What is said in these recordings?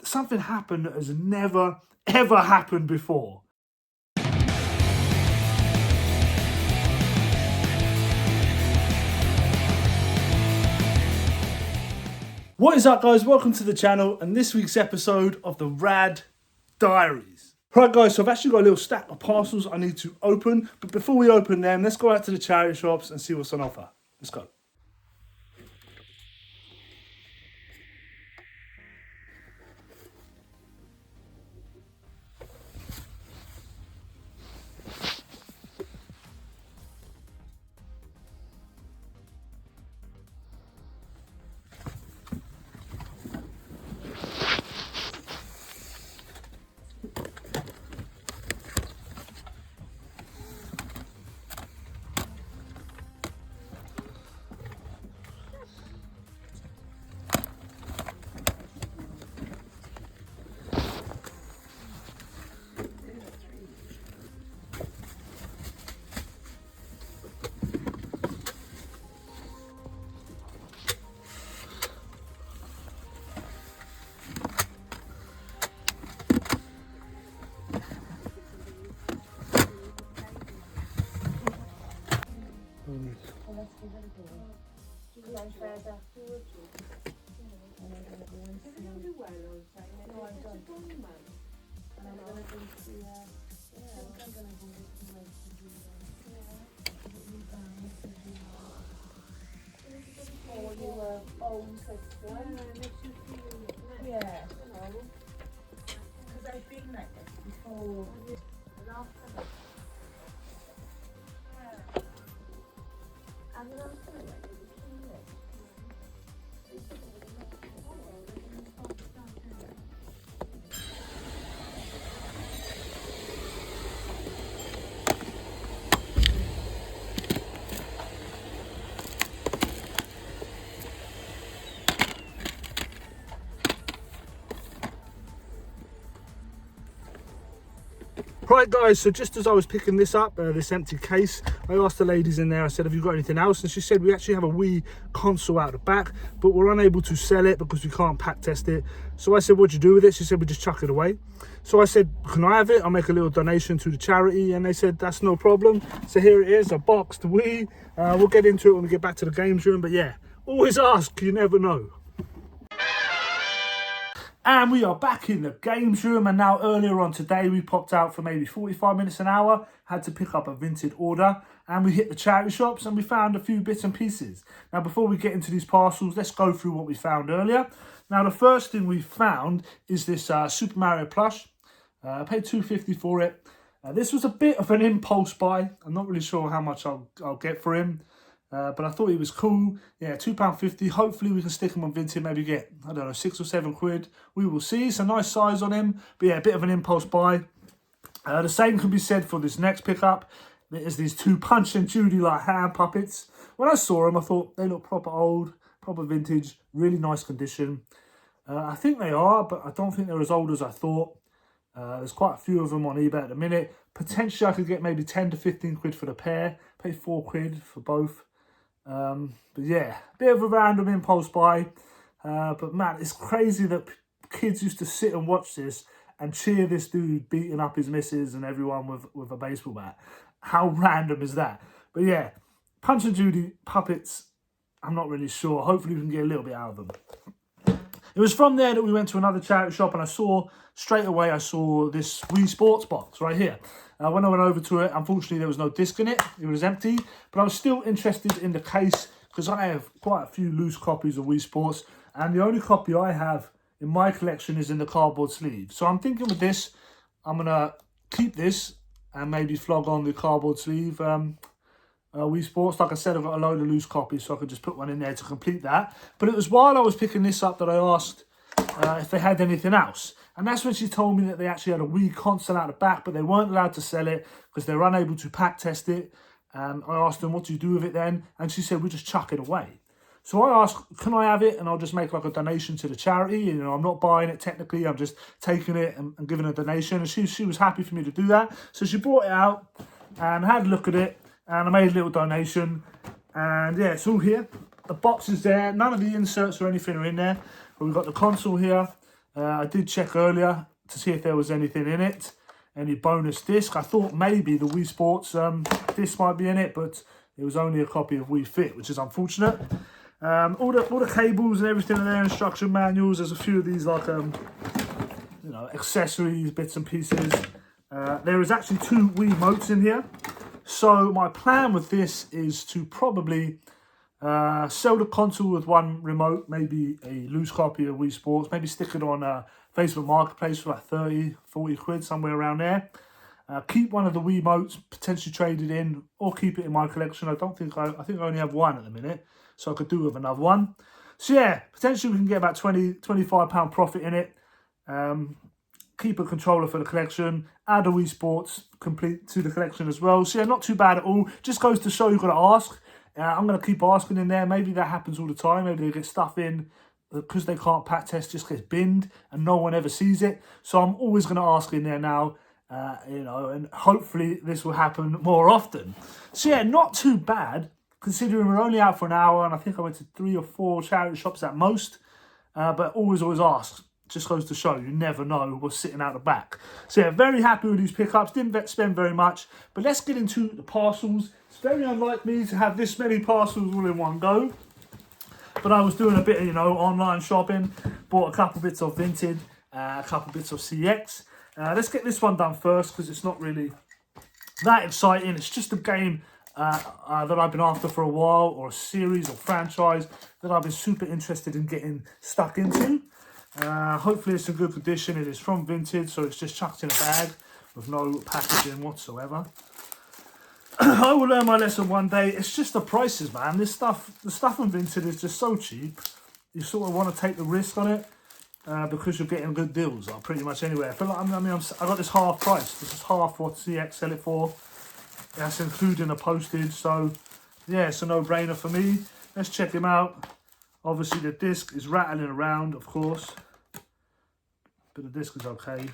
something happened that has never, ever happened before. What is up, guys? Welcome to the channel and this week's episode of the Rad Diaries. Right, guys, so I've actually got a little stack of parcels I need to open, but before we open them, let's go out to the charity shops and see what's on offer. Let's go. Yeah, because I've been like this before. Right, guys, so just as I was picking this up, this empty case, I asked the ladies in there, I said, have you got anything else? And she said, we actually have a Wii console out the back, but we're unable to sell it because we can't pack test it. So I said, what'd you do with it? She said, we just chuck it away. So I said, can I have it? I'll make a little donation to the charity. And they said, that's no problem. So here it is, a boxed Wii. We'll get into it when we get back to the games room. But yeah, always ask, you never know. And we are back in the games room, and now earlier on today we popped out for maybe 45 minutes an hour, had to pick up a Vinted order, and we hit the charity shops and we found a few bits and pieces. Now before we get into these parcels, let's go through what we found earlier. Now the first thing we found is this Super Mario plush. I paid $2.50 for it. This was a bit of an impulse buy. I'm not really sure how much I'll get for him. But I thought he was cool. Yeah, £2.50. Hopefully we can stick him on Vinted, maybe get, I don't know, £6 or £7. We will see. It's a nice size on him. But yeah, a bit of an impulse buy. The same can be said for this next pickup. There's these two Punch and Judy like hand puppets. When I saw them, I thought they look proper old, proper vintage, really nice condition. I think they are, but I don't think they're as old as I thought. There's quite a few of them on eBay at the minute. Potentially I could get maybe 10 to 15 quid for the pair. Pay £4 for both. But yeah, a bit of a random impulse buy, but man, it's crazy that kids used to sit and watch this and cheer this dude beating up his missus and everyone with a baseball bat. How random is that? But yeah, Punch and Judy puppets, I'm not really sure. Hopefully we can get a little bit out of them. It was from there that we went to another charity shop, and I saw straight away this Wii Sports box right here. When I went over to it, unfortunately there was no disc in it. It was empty, but I was still interested in the case because I have quite a few loose copies of Wii Sports, and the only copy I have in my collection is in the cardboard sleeve. So I'm thinking with this, I'm going to keep this and maybe flog on the cardboard sleeve Wii Sports. Like I said, I've got a load of loose copies, so I could just put one in there to complete that. But it was while I was picking this up that I asked if they had anything else. And that's when she told me that they actually had a Wii console out the back, but they weren't allowed to sell it because they were unable to pack test it. And I asked them, what do you do with it then? And she said, we just chuck it away. So I asked, can I have it? And I'll just make like a donation to the charity. You know, I'm not buying it technically. I'm just taking it and giving a donation. And she was happy for me to do that. So she brought it out and had a look at it. And I made a little donation. And yeah, it's all here. The box is there. None of the inserts or anything are in there. But we've got the console here. I did check earlier to see if there was anything in it, any bonus disc. I thought maybe the Wii Sports disc might be in it, but it was only a copy of Wii Fit, which is unfortunate. All the cables and everything in there, instruction manuals. There's a few of these like you know, accessories, bits and pieces. There is actually 2 Wii Remotes in here. So my plan with this is to probably sell the console with 1 remote, maybe a loose copy of Wii Sports, maybe stick it on Facebook Marketplace for like 30, 40 quid, somewhere around there. Keep one of the Wii Remotes, potentially trade it in, or keep it in my collection. I think I only have 1 at the minute, so I could do with another one. So yeah, potentially we can get about £25 profit in it. Keep a controller for the collection, add a Wii Sports complete to the collection as well. So yeah, not too bad at all. Just goes to show you've got to ask. I'm going to keep asking in there. Maybe that happens all the time. Maybe they get stuff in because they can't pack test, just gets binned and no one ever sees it. So I'm always going to ask in there now, you know, and hopefully this will happen more often. So yeah, not too bad considering we're only out for an hour, and I think I went to 3 or 4 charity shops at most. But always ask. Just goes to show you never know what's sitting out the back. So yeah, very happy with these pickups. Didn't spend very much, but let's get into the parcels. It's very unlike me to have this many parcels all in one go, but I was doing a bit of, you know, online shopping. Bought a couple bits of Vinted, a couple bits of CX. Let's get this one done first because it's not really that exciting. It's just a game that I've been after for a while, or a series or franchise that I've been super interested in getting stuck into. Hopefully it's in good condition. It is from Vinted, so it's just chucked in a bag with no packaging whatsoever. I will learn my lesson one day. It's just the prices, man. The stuff on Vinted is just so cheap. You sort of want to take the risk on it because you're getting good deals, like, pretty much anywhere. I feel like I got this half price. This is half what CX sell it for. That's including the postage. So yeah, it's a no-brainer for me. Let's check him out. Obviously the disc is rattling around, of course, but the disc is okay.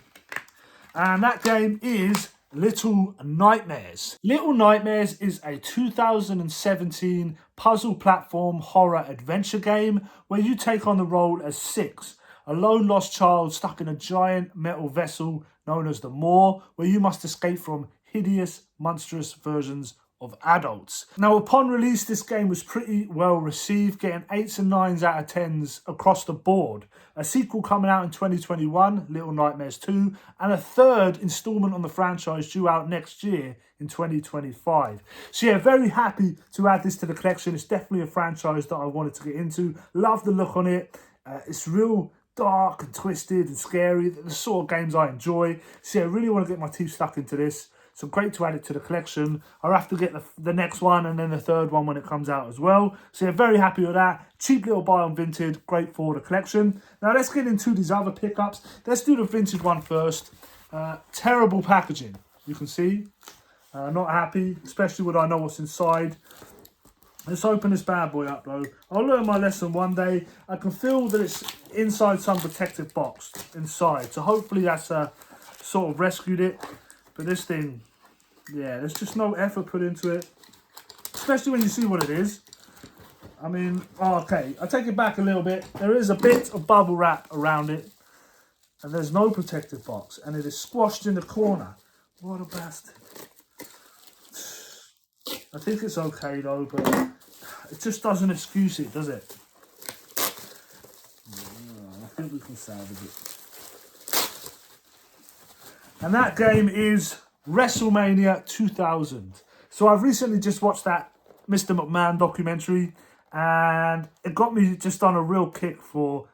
And that game is Little Nightmares. Little Nightmares is a 2017 puzzle platform horror adventure game where you take on the role as Six, a lone lost child stuck in a giant metal vessel known as the Maw, where you must escape from hideous, monstrous versions of adults. Now, upon release, this game was pretty well received, getting 8s and 9s out of 10s across the board. A sequel coming out in 2021, Little Nightmares 2, and a 3rd installment on the franchise due out next year in 2025. So yeah, very happy to add this to the collection. It's definitely a franchise that I wanted to get into. Love the look on it. It's real dark and twisted and scary, the sort of games I enjoy. So yeah, I really want to get my teeth stuck into this. So great to add it to the collection. I'll have to get the next one and then the 3rd one when it comes out as well. So yeah, very happy with that. Cheap little buy on Vinted. Great for the collection. Now let's get into these other pickups. Let's do the Vinted one first. Terrible packaging. You can see. Not happy, especially when I know what's inside. Let's open this bad boy up though. I'll learn my lesson one day. I can feel that it's inside some protective box inside. So hopefully that's sort of rescued it. But this thing, yeah, there's just no effort put into it. Especially when you see what it is. I mean, okay, I take it back a little bit. There is a bit of bubble wrap around it. And there's no protective box. And it is squashed in the corner. What a bastard. I think it's okay though, but it just doesn't excuse it, does it? I think we can salvage it. And that game is WrestleMania 2000. So I've recently just watched that Mr. McMahon documentary, and it got me just on a real kick for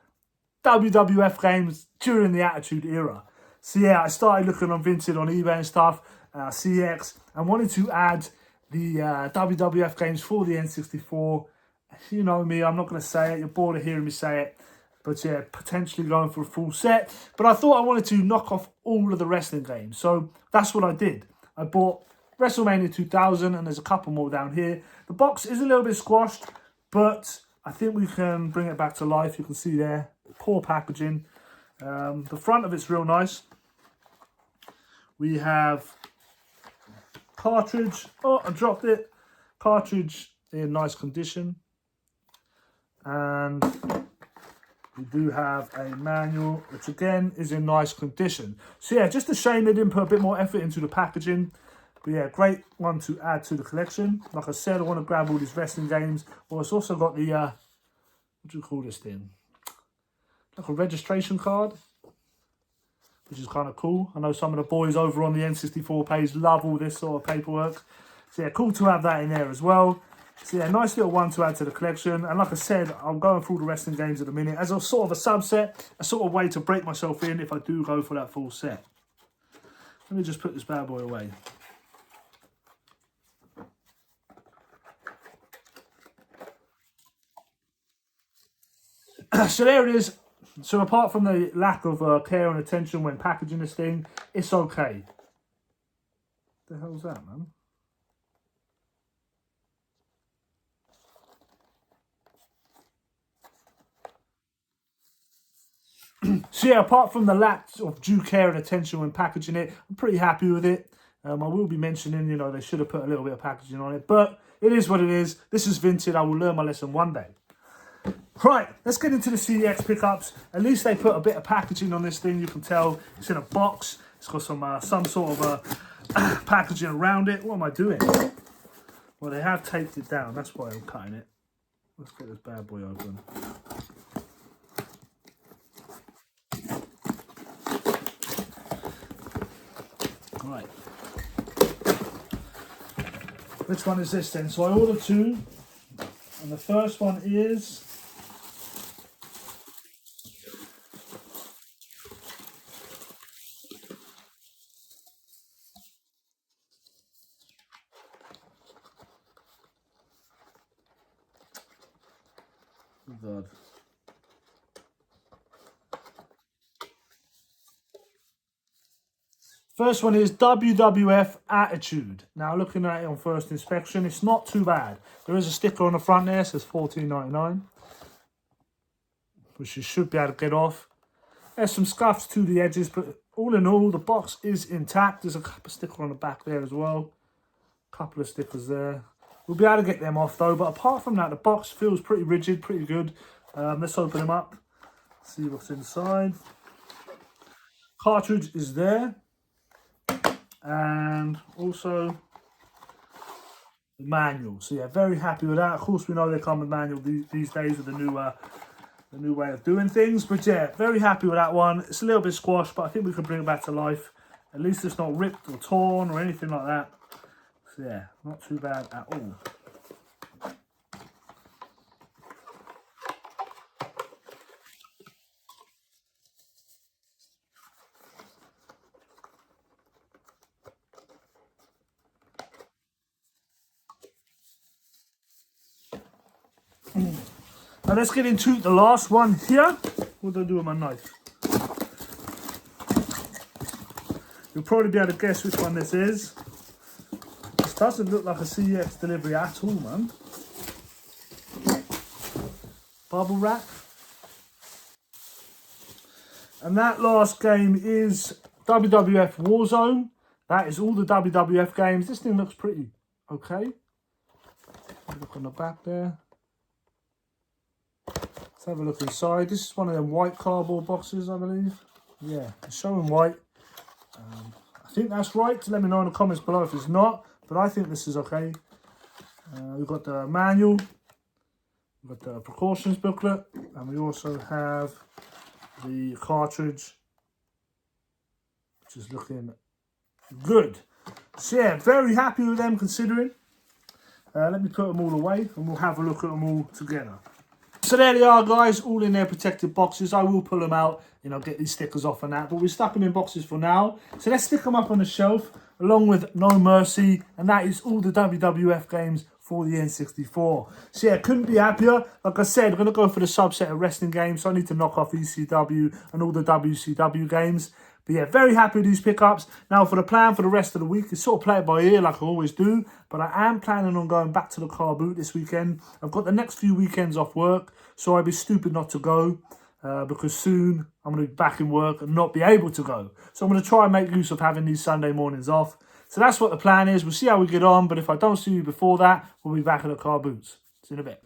WWF games during the Attitude Era. So yeah, I started looking on Vinted, on eBay and stuff, CX, and wanted to add the WWF games for the N64. You know me, I'm not going to say it. You're bored of hearing me say it. But yeah, potentially going for a full set. But I thought I wanted to knock off all of the wrestling games. So that's what I did. I bought WrestleMania 2000, and there's a couple more down here. The box is a little bit squashed, but I think we can bring it back to life. You can see there, poor packaging. The front of it's real nice. We have cartridge. Oh, I dropped it. Cartridge in nice condition. And We do have a manual, which again is in nice condition. So yeah, just a shame they didn't put a bit more effort into the packaging. But yeah, great one to add to the collection. Like I said, I want to grab all these wrestling games. Well, it's also got the, what do you call this thing? Like a registration card, which is kind of cool. I know some of the boys over on the N64 page love all this sort of paperwork. So yeah, cool to have that in there as well. So yeah, nice little one to add to the collection. And like I said, I'm going through the wrestling games at the minute as a sort of a subset, a sort of way to break myself in if I do go for that full set. Let me just put this bad boy away. So there it is. So apart from the lack of care and attention when packaging this thing, it's okay. What the hell's that, man? So yeah, apart from the lack of due care and attention when packaging it, I'm pretty happy with it. I will be mentioning, you know, they should have put a little bit of packaging on it, but it is what it is. This is vintage. I will learn my lesson one day. Right, let's get into the CEX pickups. At least they put a bit of packaging on this thing. You can tell it's in a box. It's got some sort of packaging around it. What am I doing? Well, they have taped it down. That's why I'm cutting it. Let's get this bad boy open. Right. Which one is this then? So I ordered two. And the first one is... God. First one is WWF Attitude. Now looking at it on first inspection, it's not too bad. There is a sticker on the front there, it says $14.99, which you should be able to get off. There's some scuffs to the edges, but all in all, the box is intact. There's a couple of stickers on the back there as well. A couple of stickers there. We'll be able to get them off though, but apart from that, the box feels pretty rigid, pretty good. Let's open them up, see what's inside. Cartridge is there. And also the manual. So yeah, very happy with that. Of course, we know they come with manual these days with the new way of doing things. But yeah, very happy with that one. It's a little bit squashed, but I think we can bring it back to life. At least it's not ripped or torn or anything like that. So yeah, not too bad at all. Now let's get into the last one here. What do I do with my knife? You'll probably be able to guess which one this is. This doesn't look like a CEX delivery at all, man. Bubble wrap. And that last game is WWF Warzone. That is all the WWF games. This thing looks pretty okay. Look on the back there. Let's have a look inside. This is one of them white cardboard boxes, I believe. Yeah, it's showing white. I think that's right. Let me know in the comments below if it's not. But I think this is okay. We've got the manual. We've got the precautions booklet. And we also have the cartridge, which is looking good. So yeah, very happy with them considering. Let me put them all away and we'll have a look at them all together. So there they are, guys, all in their protected boxes. I will pull them out, you know, get these stickers off and that, but we stuck them in boxes for now. So let's stick them up on the shelf along with No Mercy, and that is all the WWF games for the N64. So yeah, couldn't be happier. Like I said, we're going to go for the subset of wrestling games, so I need to knock off ECW and all the WCW games. But yeah, very happy with these pickups. Now for the plan for the rest of the week is sort of play it by ear like I always do. But I am planning on going back to the car boot this weekend. I've got the next few weekends off work, so I'd be stupid not to go. Because soon I'm going to be back in work and not be able to go. So I'm going to try and make use of having these Sunday mornings off. So that's what the plan is. We'll see how we get on. But if I don't see you before that, we'll be back at the car boots. See you in a bit.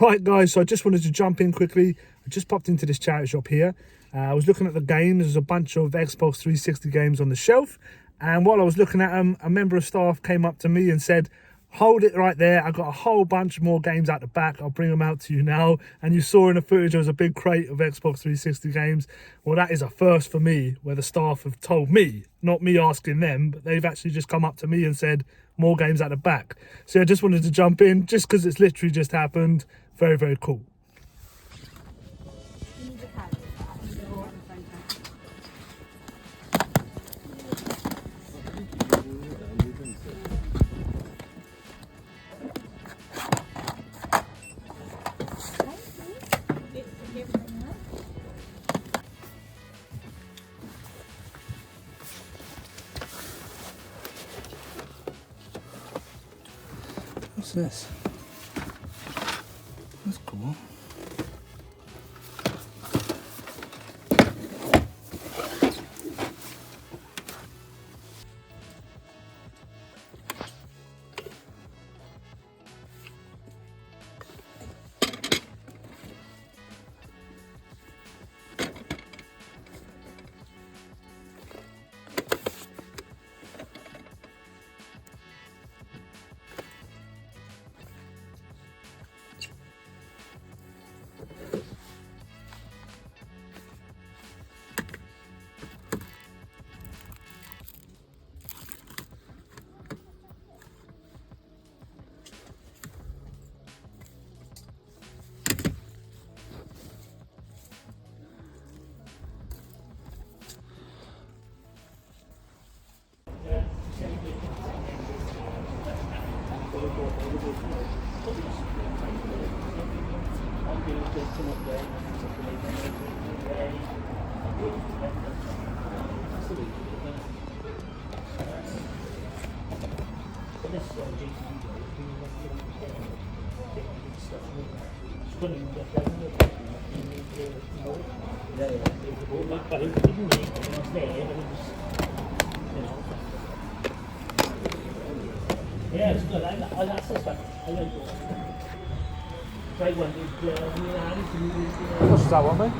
Right guys, so I just wanted to jump in quickly. I just popped into this charity shop here. I was looking at the games. There's a bunch of Xbox 360 games on the shelf, and while I was looking at them, a member of staff came up to me and said, hold it right there, I got a whole bunch more games out the back, I'll bring them out to you now. And you saw in the footage there was a big crate of Xbox 360 games. Well, that is a first for me, where the staff have told me, not me asking them, but they've actually just come up to me and said more games at the back. So I just wanted to jump in just because it's literally just happened. Very, very cool. What's this? That's cool. Yeah, it's good. That's this one. I like it. Try one. Me and Ali can use What's that one, mate?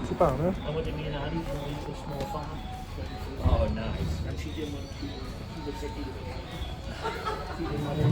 £2, yeah? I went to me and Ali can use a small farm. Oh, nice. And she didn't want to she was sick of it. She didn't want to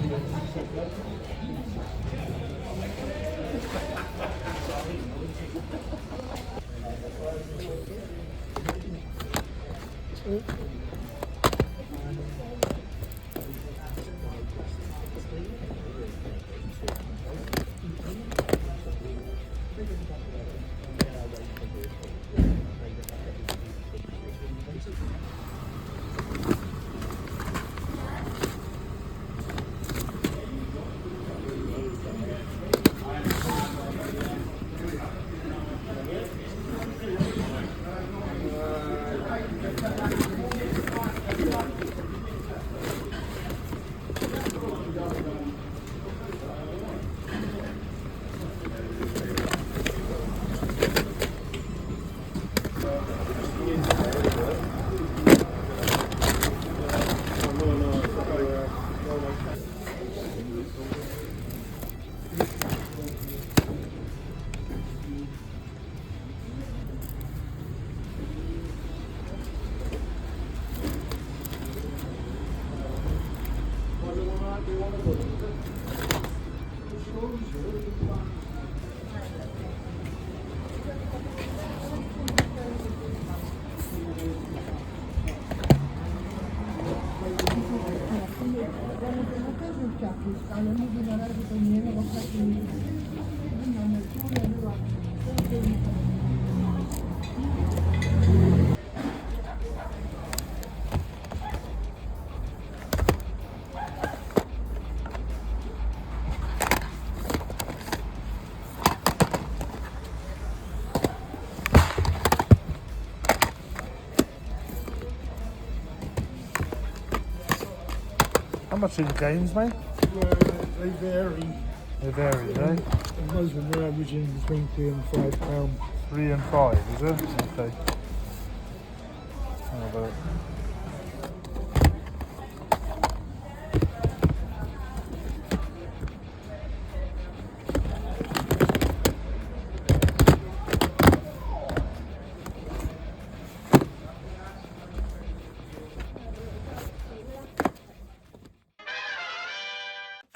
How much are the games, mate? They vary. They vary, eh? And most of them are averaging between £3 and £5. 3 and 5, is it? Okay. How about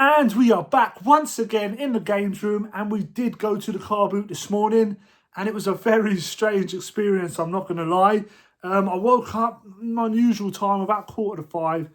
And we are back once again in the games room, and we did go to the car boot this morning, and it was a very strange experience, I'm not going to lie. I woke up my usual time, about 4:45,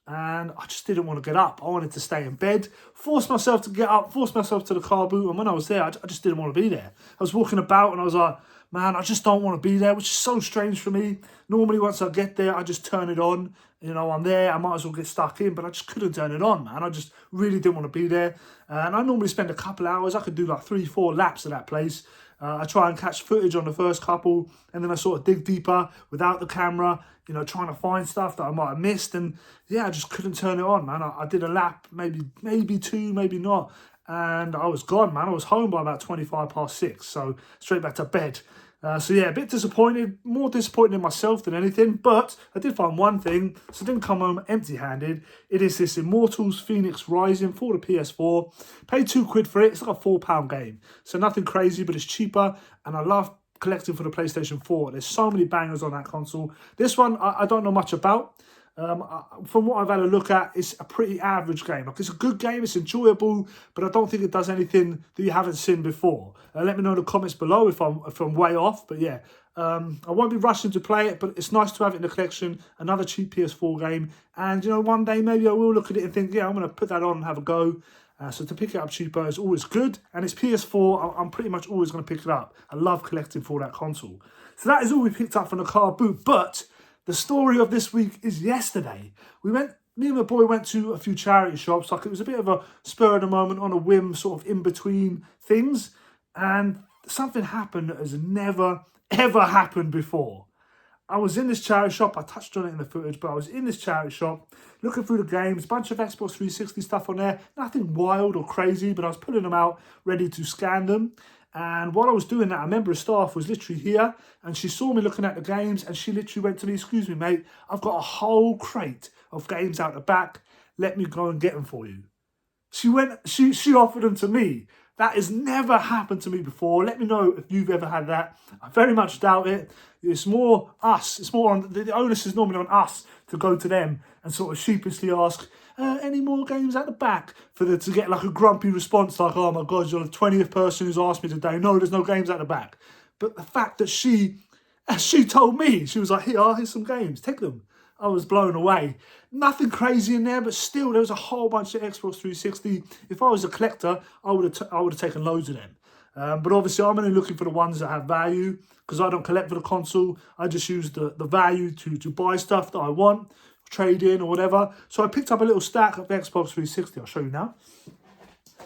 and I just didn't want to get up. I wanted to stay in bed, forced myself to get up, forced myself to the car boot, and when I was there, I just didn't want to be there. I was walking about and I was like, man, I just don't want to be there, which is so strange for me. Normally, once I get there, I just turn it on. You know, I'm there, I might as well get stuck in, but I just couldn't turn it on, man. I just really didn't want to be there. And I normally spend a couple hours. I could do like 3-4 laps of that place. I try and catch footage on the first couple, and then I sort of dig deeper without the camera, you know, trying to find stuff that I might have missed. And yeah, I just couldn't turn it on, man. I did a lap, maybe two, maybe not. And I was gone, man. I was home by about 6:25, so straight back to bed. So yeah, a bit disappointed, more disappointed in myself than anything, but I did find one thing, so I didn't come home empty-handed. It is this Immortals Phoenix Rising for the PS4. Paid £2 for it. It's like a £4 game, so nothing crazy, but it's cheaper, and I love collecting for the PlayStation 4. There's so many bangers on that console. This one, I don't know much about. From what I've had a look at, it's a pretty average game. Like, it's a good game, it's enjoyable, but I don't think it does anything that you haven't seen before. Let me know in the comments below if I'm way off. But yeah, I won't be rushing to play it, but it's nice to have it in the collection. Another cheap PS4 game, and you know, one day maybe I will look at it and think, yeah, I'm going to put that on and have a go. So to pick it up cheaper is always good, and it's PS4. I'm pretty much always going to pick it up. I love collecting for that console. So that is all we picked up from the car boot, but the story of this week is yesterday. Me and my boy went to a few charity shops. Like, it was a bit of a spur of the moment, on a whim, sort of in between things. And something happened that has never, ever happened before. I was in this charity shop. I touched on it in the footage, but I was in this charity shop looking through the games, bunch of Xbox 360 stuff on there. Nothing wild or crazy, but I was pulling them out, ready to scan them. And while I was doing that, a member of staff was literally here, and she saw me looking at the games, and she literally went to me, excuse me, mate, I've got a whole crate of games out the back. Let me go and get them for you. She offered them to me. That has never happened to me before. Let me know if you've ever had that. I very much doubt it. It's more us. It's more on the onus is normally on us to go to them and sort of sheepishly ask, any more games at the back, for them to get like a grumpy response like, oh my God, you're the 20th person who's asked me today. No, there's no games at the back. But the fact that she told me, she was like, here's some games, take them. I was blown away. Nothing crazy in there, but still there was a whole bunch of Xbox 360. If I was a collector, I would have taken loads of them. But obviously I'm only looking for the ones that have value, because I don't collect for the console. I just use the value to buy stuff that I want, trade in or whatever. So I picked up a little stack of Xbox 360. I'll show you now.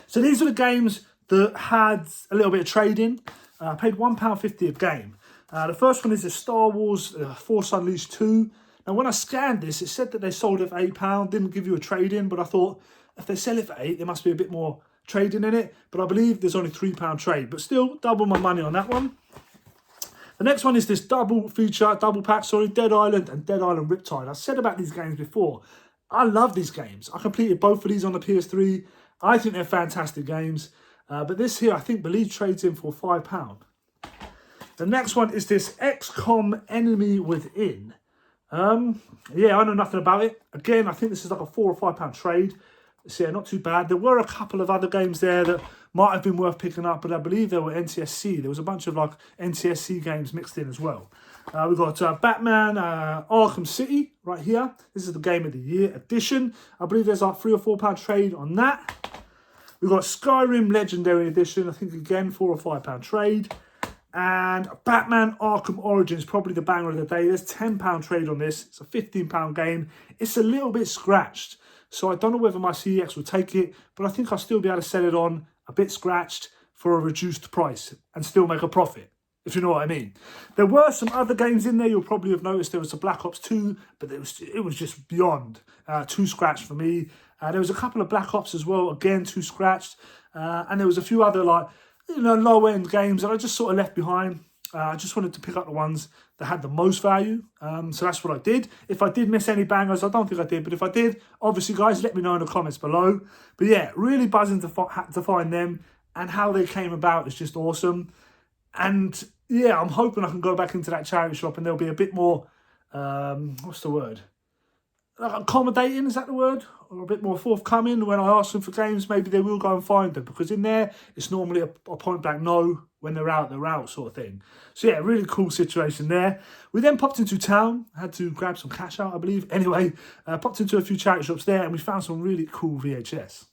So these are the games that had a little bit of trading. I paid £1.50 a game. The first one is the Star Wars Force Unleashed 2. Now, when I scanned this, it said that they sold it for £8, didn't give you a trade-in, but I thought, if they sell it for £8, there must be a bit more trading in it. But I believe there's only £3 trade, but still double my money on that one. The next one is this double pack, Dead Island and Dead Island Riptide. I said about these games before, I love these games. I completed both of these on the PS3. I think they're fantastic games. But this here, I believe trades in for £5. The next one is this XCOM Enemy Within. Yeah, I know nothing about it. Again, I think this is like a £4 or £5 trade. So yeah, not too bad. There were a couple of other games there that might have been worth picking up, but I believe there were NTSC. There was a bunch of like NTSC games mixed in as well. We've got Batman Arkham City right here. This is the Game of the Year edition. I believe there's like £3 or £4 trade on that. We've got Skyrim Legendary Edition. I think again £4 or £5 trade. And Batman Arkham Origins, probably the banger of the day. There's £10 trade on this. It's a £15 game. It's a little bit scratched, so I don't know whether my CEX will take it, but I think I'll still be able to sell it on a bit scratched for a reduced price and still make a profit, if you know what I mean. There were some other games in there. You'll probably have noticed there was a Black Ops 2, but it was just beyond too scratched for me. There was a couple of Black Ops as well, again, too scratched. And there was a few other low-end games that I just sort of left behind. I just wanted to pick up the ones that had the most value. So that's what I did. If I did miss any bangers, I don't think I did. But if I did, obviously, guys, let me know in the comments below. But yeah, really buzzing to find them. And how they came about is just awesome. And yeah, I'm hoping I can go back into that charity shop and there'll be a bit more, what's the word? accommodating, is that the word? Or a bit more forthcoming when I ask them for games, maybe they will go and find them, because in there it's normally a point blank no. When they're out sort of thing. So yeah, really cool situation there. We then popped into town, had to grab some cash out, I believe. Anyway, popped into a few charity shops there, and we found some really cool VHS.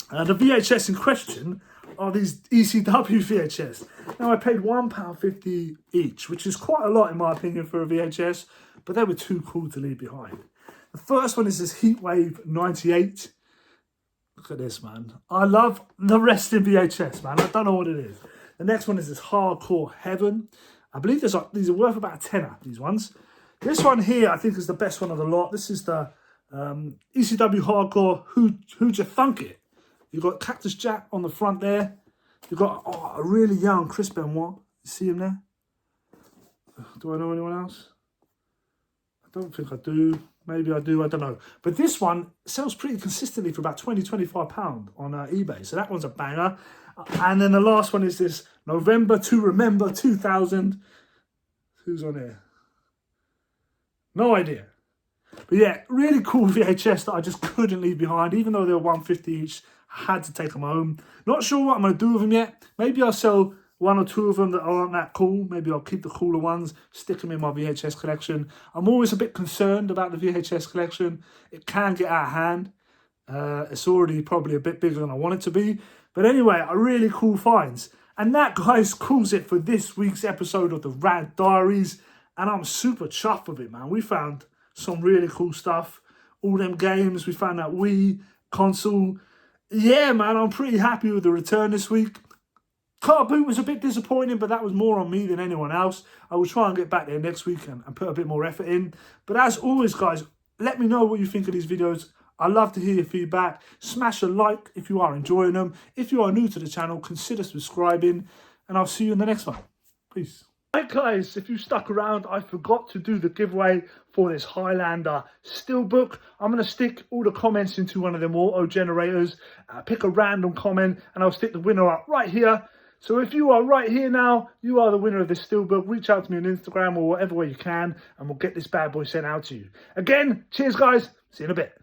The VHS in question are these ECW VHS. Now I paid £1.50 each, which is quite a lot in my opinion for a VHS, but they were too cool to leave behind. The first one is this Heatwave 98. Look at this, man. I love the resting VHS, man. I don't know what it is. The next one is this Hardcore Heaven. I believe these are worth about a tenner, these ones. This one here, I think, is the best one of the lot. This is the ECW Hardcore Who'd You Thunk It. You've got Cactus Jack on the front there. You've got a really young Chris Benoit. You see him there? Do I know anyone else? I don't think I do. Maybe I do, I don't know. But this one sells pretty consistently for about £20–25 on eBay. So that one's a banger. And then the last one is this November to Remember 2000. Who's on here? No idea. But yeah, really cool VHS that I just couldn't leave behind. Even though they were £1.50 each, I had to take them home. Not sure what I'm going to do with them yet. Maybe I'll sell one or two of them that aren't that cool. Maybe I'll keep the cooler ones, stick them in my VHS collection. I'm always a bit concerned about the VHS collection. It can get out of hand. It's already probably a bit bigger than I want it to be. But anyway, a really cool finds. And that, guys, calls it for this week's episode of the Rad Diaries. And I'm super chuffed with it, man. We found some really cool stuff. All them games. We found that Wii console. Yeah, man, I'm pretty happy with the return this week. Car boot was a bit disappointing, but that was more on me than anyone else. I will try and get back there next week and put a bit more effort in. But as always, guys, let me know what you think of these videos. I love to hear your feedback. Smash a like if you are enjoying them. If you are new to the channel, consider subscribing. And I'll see you in the next one. Peace. Right, guys, if you stuck around, I forgot to do the giveaway for this Highlander Steelbook. I'm going to stick all the comments into one of them auto generators. Pick a random comment, and I'll stick the winner up right here. So if you are right here now, you are the winner of this Steelbook. Reach out to me on Instagram or whatever way you can, and we'll get this bad boy sent out to you. Again, cheers, guys. See you in a bit.